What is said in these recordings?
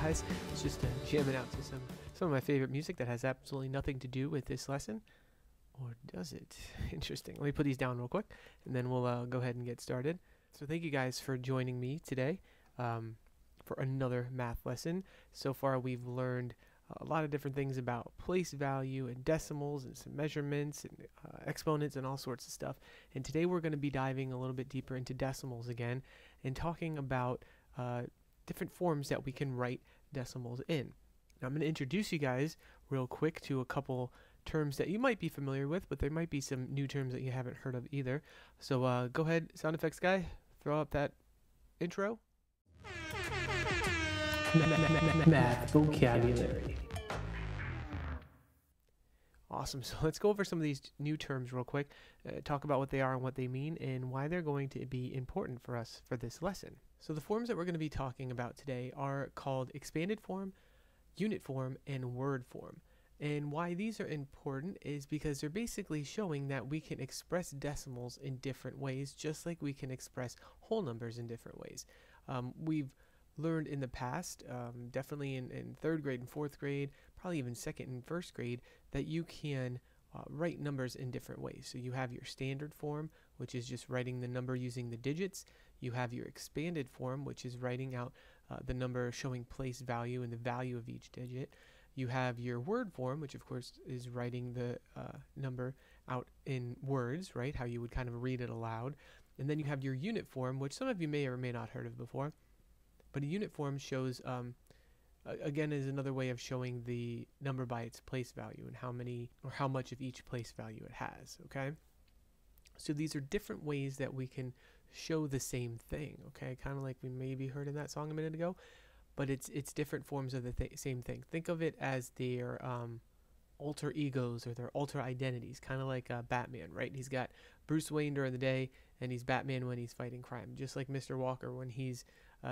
guys. It's just jamming out to some of my favorite music that has absolutely nothing to do with this lesson. Or does it? Interesting. Let me put these down real quick, and then we'll go ahead and get started. So thank you guys for joining me today for another math lesson. So far we've learned a lot of different things about place value and decimals and some measurements and exponents and all sorts of stuff. And today we're going to be diving a little bit deeper into decimals again and talking about different forms that we can write decimals in. Now I'm going to introduce you guys real quick to a couple terms that you might be familiar with, but there might be some new terms that you haven't heard of either. So go ahead, sound effects guy, throw up that intro. Math vocabulary. Awesome. So let's go over some of these new terms real quick, talk about what they are and what they mean and why they're going to be important for us for this lesson. So the forms that we're going to be talking about today are called expanded form, unit form, and word form. And why these are important is because they're basically showing that we can express decimals in different ways, just like we can express whole numbers in different ways. We've learned in the past, definitely in third grade and fourth grade, probably even second and first grade, that you can write numbers in different ways. So you have your standard form, which is just writing the number using the digits. You have your expanded form, which is writing out the number showing place value and the value of each digit. You have your word form, which of course is writing the number out in words, right? How you would kind of read it aloud. And then you have your unit form, which some of you may or may not heard of before. But a unit form shows, again, is another way of showing the number by its place value and how many or how much of each place value it has, okay? So these are different ways that we can show the same thing, okay? Kind of like we maybe heard in that song a minute ago, but it's different forms of the same thing. Think of it as their alter egos or their alter identities, kind of like Batman, right? He's got Bruce Wayne during the day, and he's Batman when he's fighting crime, just like Mr. Walker when he's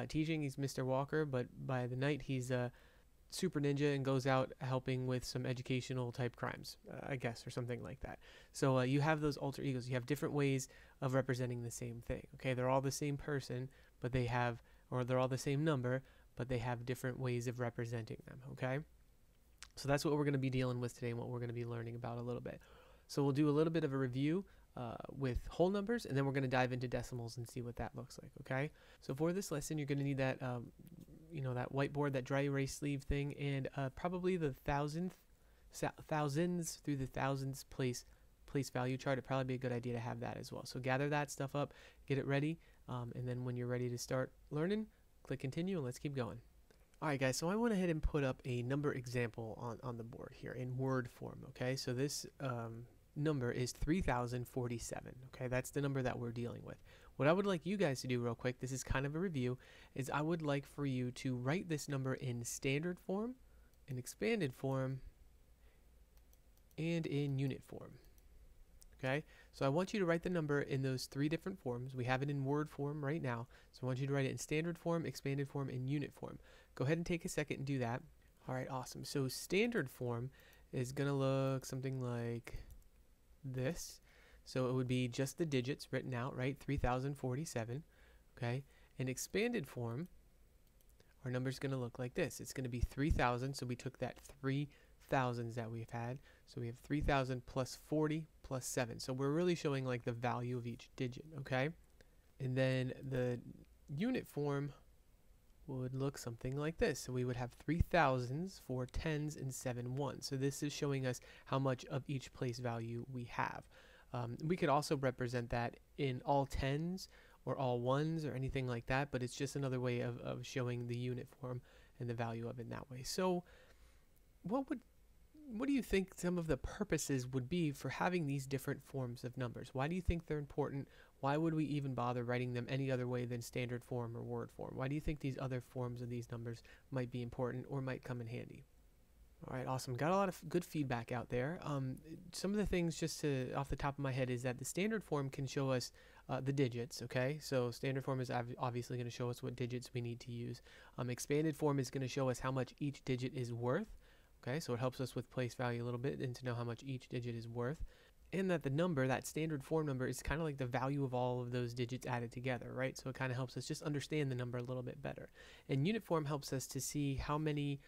teaching, he's Mr. Walker, but by the night he's a super ninja and goes out helping with some educational type crimes, I guess, or something like that. So you have those alter egos. You have different ways of representing the same thing, okay? They're all the same person, but they have, or they're all the same number, but they have different ways of representing them, okay? So that's what we're going to be dealing with today and what we're going to be learning about a little bit. So we'll do a little bit of a review with whole numbers, and then we're going to dive into decimals and see what that looks like, okay? So for this lesson, you're going to need that, that whiteboard, that dry erase sleeve thing, and probably the thousands through the thousands place value chart. It'd probably be a good idea to have that as well. So gather that stuff up, get it ready, and then when you're ready to start learning, click continue, and let's keep going. All right, guys, so I went ahead and put up a number example on the board here in word form, okay? So this number is 3047, okay? That's the number that we're dealing with. What I would like you guys to do real quick, this is kind of a review, is I would like for you to write this number in standard form, in expanded form, and in unit form, okay? So I want you to write the number in those three different forms. We have it in word form right now, so I want you to write it in standard form, expanded form, and unit form. Go ahead and take a second and do that. All right, awesome. So standard form is going to look something like this. So it would be just the digits written out, right? 3047, okay? In expanded form, our number is going to look like this. It's going to be 3000, so we took that 3000s that we've had. So we have 3000 plus 40 plus 7. So we're really showing like the value of each digit, okay? And then the unit form would look something like this. So we would have 3000s, 4 10s, and 7 1s. So this is showing us how much of each place value we have. We could also represent that in all 10s or all 1s or anything like that, but it's just another way of showing the unit form and the value of it in that way. So what do you think some of the purposes would be for having these different forms of numbers? Why do you think they're important? Why would we even bother writing them any other way than standard form or word form? Why do you think these other forms of these numbers might be important or might come in handy? All right, awesome. Got a lot of good feedback out there. Some of the things just off the top of my head is that the standard form can show us the digits, okay? So standard form is obviously going to show us what digits we need to use. Expanded form is going to show us how much each digit is worth, okay? So it helps us with place value a little bit and to know how much each digit is worth. and that the number, that standard form number, is kind of like the value of all of those digits added together, right? So it kind of helps us just understand the number a little bit better. And unit form helps us to see how many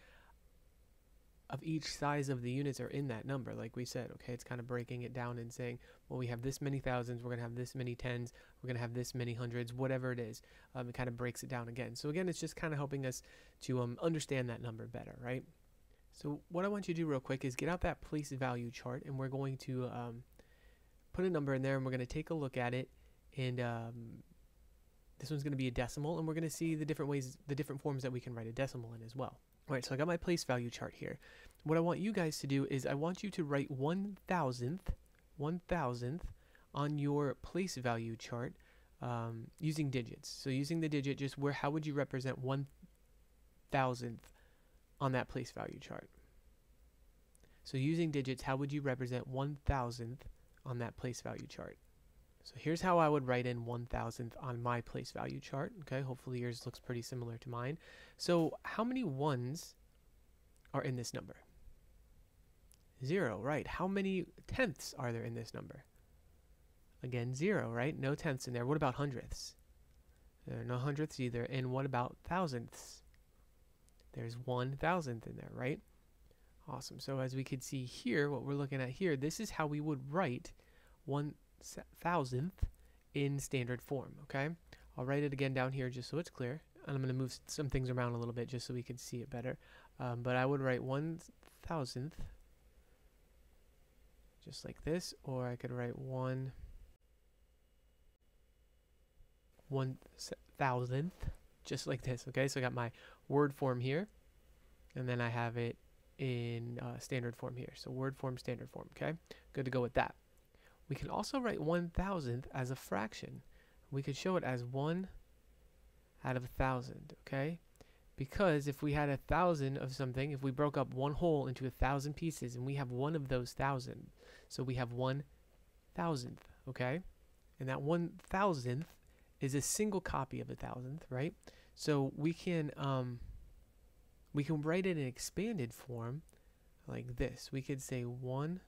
of each size of the units are in that number. Like we said, okay, it's kind of breaking it down and saying, well, we have this many thousands, we're going to have this many tens, we're going to have this many hundreds, whatever it is. It kind of breaks it down again. So again, it's just kind of helping us to understand that number better, right? So what I want you to do real quick is get out that place value chart, and we're going to put a number in there, and we're going to take a look at it. And this one's going to be a decimal, and we're going to see the different ways, the different forms that we can write a decimal in as well. All right, so I got my place value chart here. What I want you guys to do is I want you to write 1,000th on your place value chart using digits. So using the digit, just how would you represent 1,000th on that place value chart? So using digits, how would you represent 1,000th on that place value chart? So here's how I would write in 1,000th on my place value chart. Okay, hopefully yours looks pretty similar to mine. So how many ones are in this number? 0, right? How many tenths are there in this number? Again, 0, right? No tenths in there. What about hundredths? There are no hundredths either. And what about thousandths? There's 1,000th in there, right? Awesome. So as we can see here, what we're looking at here, this is how we would write 1,000th in standard form, okay? I'll write it again down here just so it's clear. And I'm going to move some things around a little bit just so we can see it better. But I would write 1,000th just like this, or I could write 1,000th just like this, okay? So I got my word form here, and then I have it in standard form here. So word form, standard form, okay? Good to go with that. We can also write 1,000th as a fraction. We could show it as 1 out of 1,000, okay? Because if we had 1,000 of something, if we broke up one whole into 1,000 pieces, and we have one of those 1,000, so we have 1,000th, okay? And that 1,000th is a single copy of 1,000th, right? So we can write it in expanded form like this. We could say 1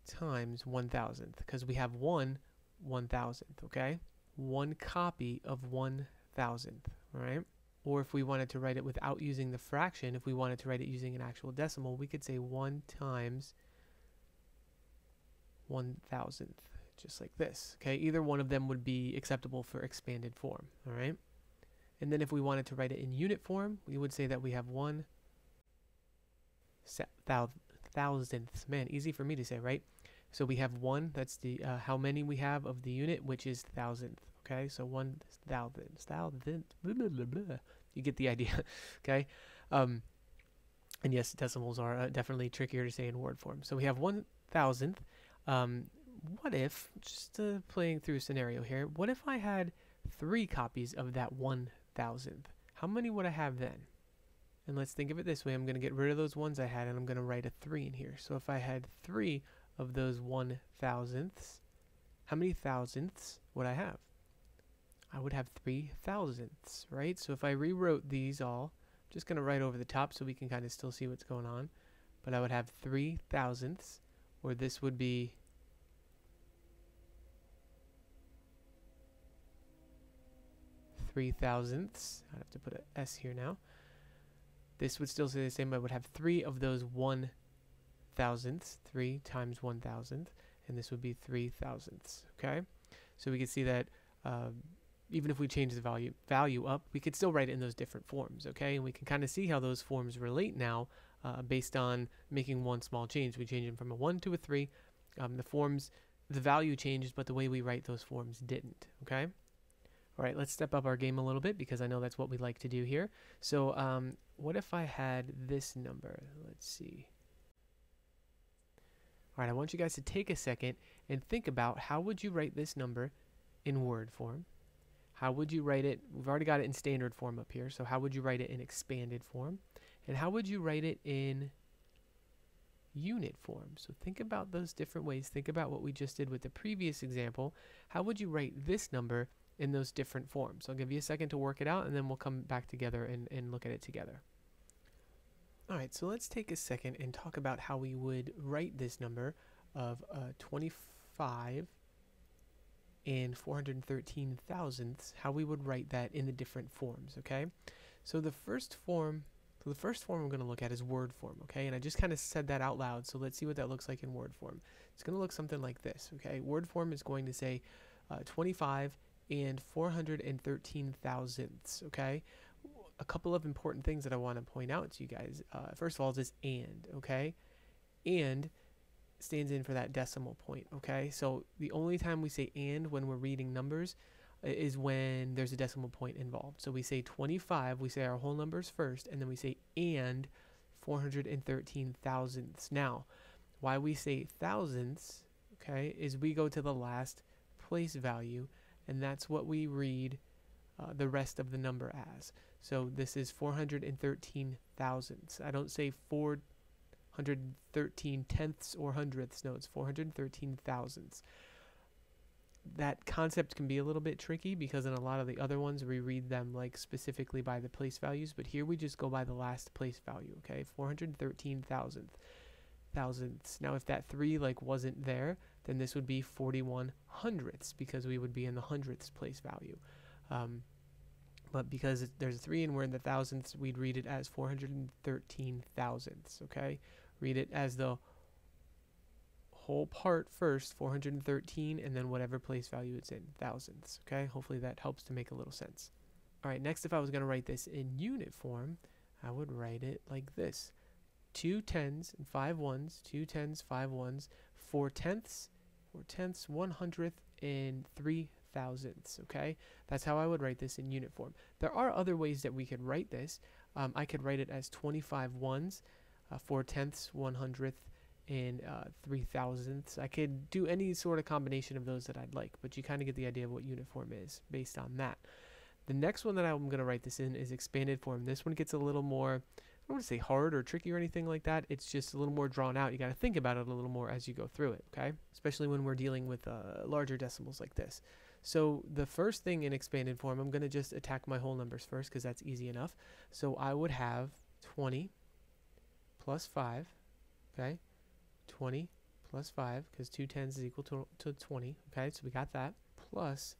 times 1,000th, because we have 1,000th, okay? One copy of 1,000th, right? Or if we wanted to write it without using the fraction, if we wanted to write it using an actual decimal, we could say 1 times 1,000th, just like this, okay? Either one of them would be acceptable for expanded form, all right? And then if we wanted to write it in unit form, we would say that we have 1,000ths. Man, easy for me to say, right? So we have 1, that's the how many we have of the unit, which is 1,000th, okay? So 1,000th, you get the idea, okay? And yes, decimals are definitely trickier to say in word form. So we have 1,000th. What if, just playing through a scenario here, what if I had 3 copies of that 1,000th? How many would I have then? And let's think of it this way. I'm going to get rid of those ones I had, and I'm going to write a 3 in here. So if I had 3 of those 1,000ths, how many thousandths would I have? I would have 3 thousandths, right? So if I rewrote these all, I'm just going to write over the top so we can kind of still see what's going on. But I would have 3 thousandths, or this would be 3 thousandths. I'd have to put an S here now. This would still say the same. I would have 3 of those 1,000ths, 3 times 1,000th, and this would be 3 thousandths, okay? So we can see that even if we change the value up, we could still write it in those different forms, okay? And we can kind of see how those forms relate now based on making one small change. We change them from a 1 to a 3. The value changes, but the way we write those forms didn't, okay? All right, let's step up our game a little bit because I know that's what we like to do here. So what if I had this number? Let's see. All right, I want you guys to take a second and think about how would you write this number in word form? How would you write it? We've already got it in standard form up here, so how would you write it in expanded form? And how would you write it in unit form? So think about those different ways. Think about what we just did with the previous example. How would you write this number in those different forms? I'll give you a second to work it out, and then we'll come back together and look at it together. All right, so let's take a second and talk about how we would write this number of 24 25 and 413 thousandths, how we would write that in the different forms, okay? So the first form I'm going to look at is word form, okay? And I just kind of said that out loud, so let's see what that looks like in word form. It's going to look something like this, okay? Word form is going to say 25 and 413 thousandths, okay? A couple of important things that I want to point out to you guys. First of all, is this and, okay? And stands in for that decimal point, okay? So the only time we say and when we're reading numbers is when there's a decimal point involved. So we say 25, we say our whole numbers first, and then we say and 413 thousandths. Now, why we say thousandths, okay, is we go to the last place value, and that's what we read the rest of the number as. So this is 413 thousandths. I don't say 413 tenths or hundredths. No, it's 413 thousandths. That concept can be a little bit tricky because in a lot of the other ones we read them like specifically by the place values, but here we just go by the last place value, okay? 413 thousandths. Now if that 3 like wasn't there, then this would be 41 hundredths because we would be in the hundredths place value. But because there's a 3 and we're in the thousandths, we'd read it as 413 thousandths, okay? Read it as the whole part first, 413, and then whatever place value it's in, thousandths, okay? Hopefully that helps to make a little sense. All right, next, if I was going to write this in unit form, I would write it like this. 2 tens and 5 ones, 2 tens, 5 ones, 4 tenths, 1 hundredth, and 3 thousandths, okay? That's how I would write this in unit form. There are other ways that we could write this. I could write it as 25 ones, 4 tenths, 1 hundredth, and 3 thousandths. I could do any sort of combination of those that I'd like, but you kind of get the idea of what unit form is based on that. The next one that I'm going to write this in is expanded form. This one gets a little more, I don't want to say hard or tricky or anything like that. It's just a little more drawn out. You got to think about it a little more as you go through it, okay? Especially when we're dealing with larger decimals like this. So the first thing in expanded form, I'm going to just attack my whole numbers first because that's easy enough. So I would have 20 plus 5, okay? 20 plus 5, because 2 tens is equal to 20, okay? So we got that, plus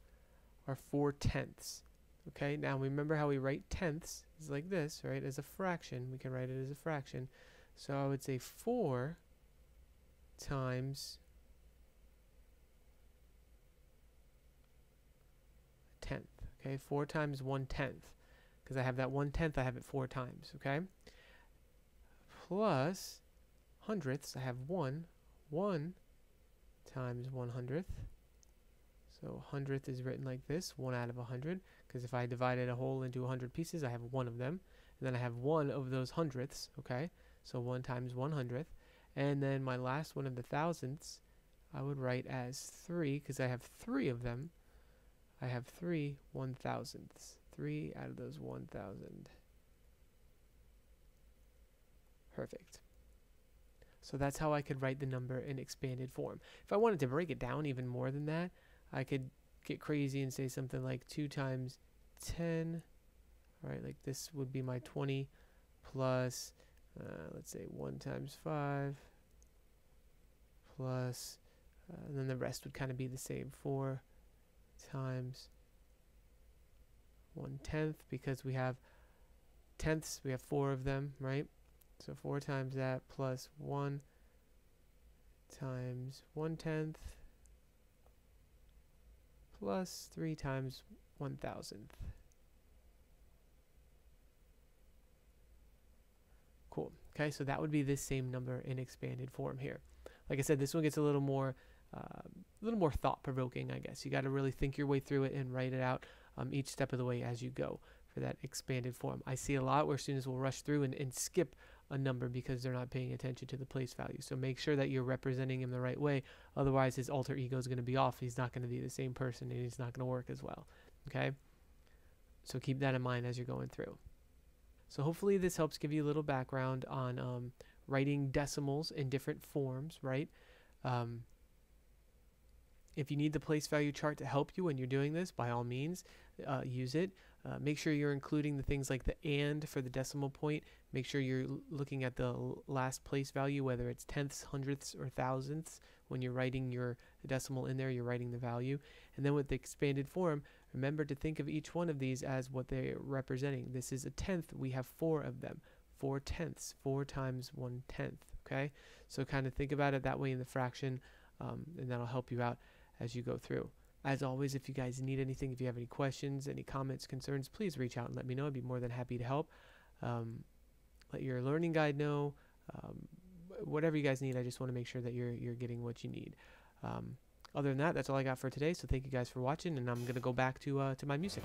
our 4 tenths, okay? Now remember how we write tenths is like this, right? As a fraction, we can write it as a fraction. So I would say 4 times tenth, okay? 4 times 1/10, because I have that 1/10, I have it 4 times, okay? Plus hundredths, I have 1 times 100th. So hundredth is written like this, 1 out of 100, because if I divided a whole into 100 pieces, I have 1 of them. And then I have 1 of those hundredths, okay? So 1 times 100th. And then my last one of the thousandths, I would write as 3, because I have 3 of them. I have 3 1,000ths. 3 out of those 1,000. Perfect. So that's how I could write the number in expanded form. If I wanted to break it down even more than that, I could get crazy and say something like 2 times 10. All right, like this would be my 20 plus, let's say 1 times 5 plus, and then the rest would kind of be the same. 4 times 1/10, because we have tenths, we have 4 of them, right? So 4 times that plus 1 times 1/10 plus 3 times 1,000th. Cool. Okay, so that would be this same number in expanded form here. Like I said, this one gets a little more thought-provoking, I guess. You got to really think your way through it and write it out each step of the way as you go for that expanded form. I see a lot where students will rush through and skip a number because they're not paying attention to the place value. So make sure that you're representing him the right way. Otherwise, his alter ego is going to be off. He's not going to be the same person, and he's not going to work as well. Okay? So keep that in mind as you're going through. So hopefully this helps give you a little background on writing decimals in different forms, right? If you need the place value chart to help you when you're doing this, by all means, use it. Make sure you're including the things like the and for the decimal point. Make sure you're looking at the last place value, whether it's tenths, hundredths, or thousandths when you're writing your decimal in there, you're writing the value. And then with the expanded form, remember to think of each one of these as what they're representing. This is a tenth. We have 4 of them. 4 tenths. 4 times 1/10. Okay? So kind of think about it that way in the fraction, and that'll help you out as you go through. As always, if you guys need anything, if you have any questions, any comments, concerns, please reach out and let me know. I'd be more than happy to help. Let your learning guide know. Whatever you guys need, I just want to make sure that you're getting what you need. Other than that, that's all I got for today. So thank you guys for watching, and I'm gonna go back to my music.